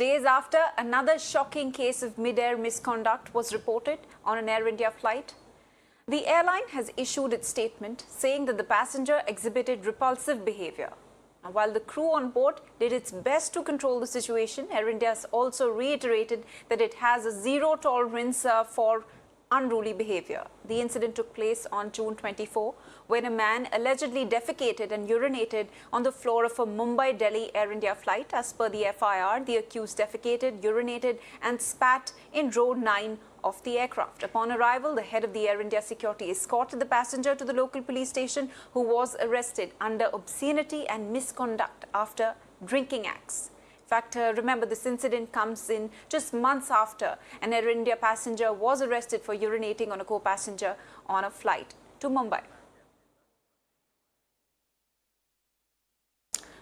days after another shocking case of mid-air misconduct was reported on an Air India flight. The airline has issued its statement saying that the passenger exhibited repulsive behavior. And while the crew on board did its best to control the situation, Air India has also reiterated that it has a zero tolerance for unruly behavior. The incident took place on June 24 when a man allegedly defecated and urinated on the floor of a Mumbai-Delhi Air India flight. As per the FIR, the accused defecated, urinated and spat in row 9 of the aircraft. Upon arrival, the head of the Air India security escorted the passenger to the local police station, who was arrested under obscenity and misconduct after drinking acts. In fact, remember, this incident comes in just months after an Air India passenger was arrested for urinating on a co-passenger on a flight to Mumbai.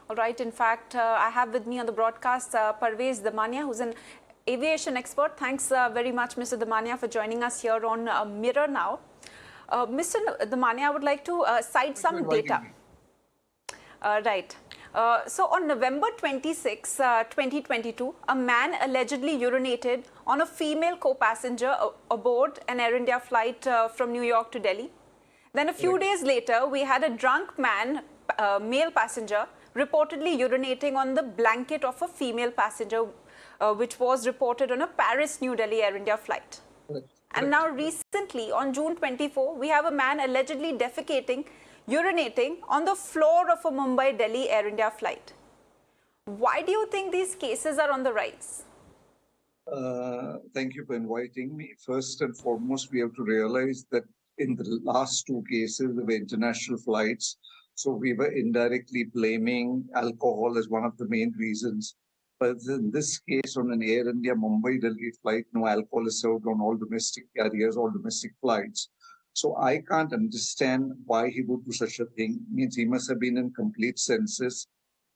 All right, in fact, I have with me on the broadcast Parvez Damania, who's an aviation expert. Thanks very much, Mr. Damania, for joining us here on Mirror Now. Mr. Damania, I would like to cite some data. Right. So on November 26, 2022, a man allegedly urinated on a female co-passenger aboard an Air India flight from New York to Delhi. Then a few days later, we had a drunk man, male passenger, reportedly urinating on the blanket of a female passenger, which was reported on a Paris-New Delhi Air India flight. And now recently, on June 24, we have a man allegedly defecating, urinating on the floor of a Mumbai-Delhi Air India flight. Why do you think these cases are on the rise? Thank you for inviting me. First and foremost, we have to realize that in the last two cases, there were international flights. So we were indirectly blaming alcohol as one of the main reasons. But in this case, on an Air India Mumbai-Delhi flight, no alcohol is served on all domestic carriers or domestic flights. So I can't understand why he would do such a thing. It means he must have been in complete senses.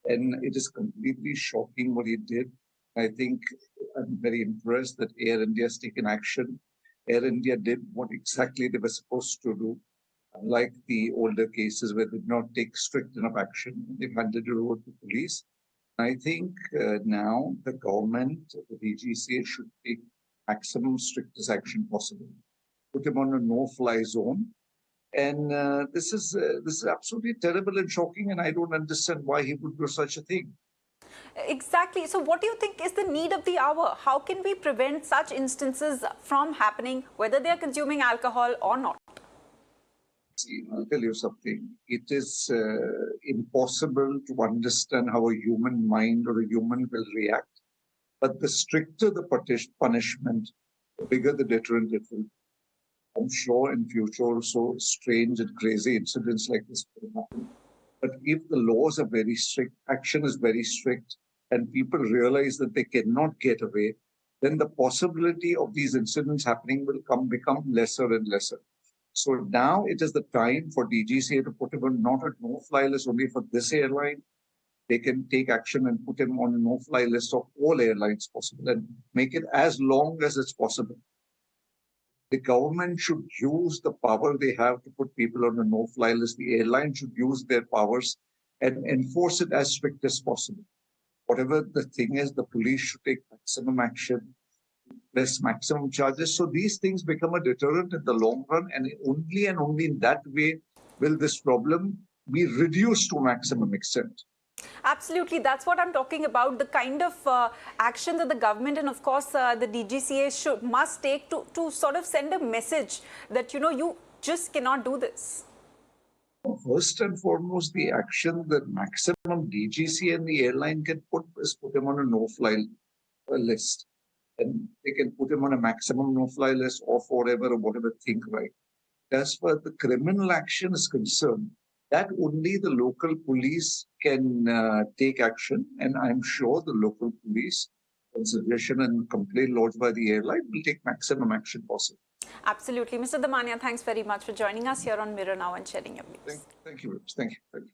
And it is completely shocking what he did. I think I'm very impressed that Air India has taken action. Air India did what exactly they were supposed to do. Unlike the older cases where they did not take strict enough action, they've handed it over to police. I think now the government, the DGCA, should take maximum strictest action possible. Put him on a no-fly zone. And this is absolutely terrible and shocking, and I don't understand why he would do such a thing. Exactly. So what do you think is the need of the hour? How can we prevent such instances from happening, whether they are consuming alcohol or not? See, I'll tell you something. It is impossible to understand how a human mind or a human will react. But the stricter the punishment, the bigger the deterrent it will be. I'm sure in future also strange and crazy incidents like this will happen. But if the laws are very strict, action is very strict, and people realize that they cannot get away, then the possibility of these incidents happening will become lesser and lesser. So now it is the time for DGCA to put him on not a no-fly list only for this airline. They can take action and put him on a no-fly list of all airlines possible and make it as long as it's possible. The government should use the power they have to put people on a no-fly list. The airline should use their powers and enforce it as strict as possible. Whatever the thing is, the police should take maximum action, less maximum charges. So these things become a deterrent in the long run, and only in that way will this problem be reduced to maximum extent. Absolutely. That's what I'm talking about, the kind of action that the government and, of course, the DGCA must take to sort of send a message that, you just cannot do this. First and foremost, the action that maximum DGCA and the airline can put him on a no-fly list. And they can put him on a maximum no-fly list or forever or whatever thing, right? As far as the criminal action is concerned, that only the local police can take action, and I'm sure the local police, on suggestion and complaint lodged by the airline, will take maximum action possible. Absolutely. Mr. Damania, thanks very much for joining us here on Mirror Now and sharing your views. Thank you. Thank you.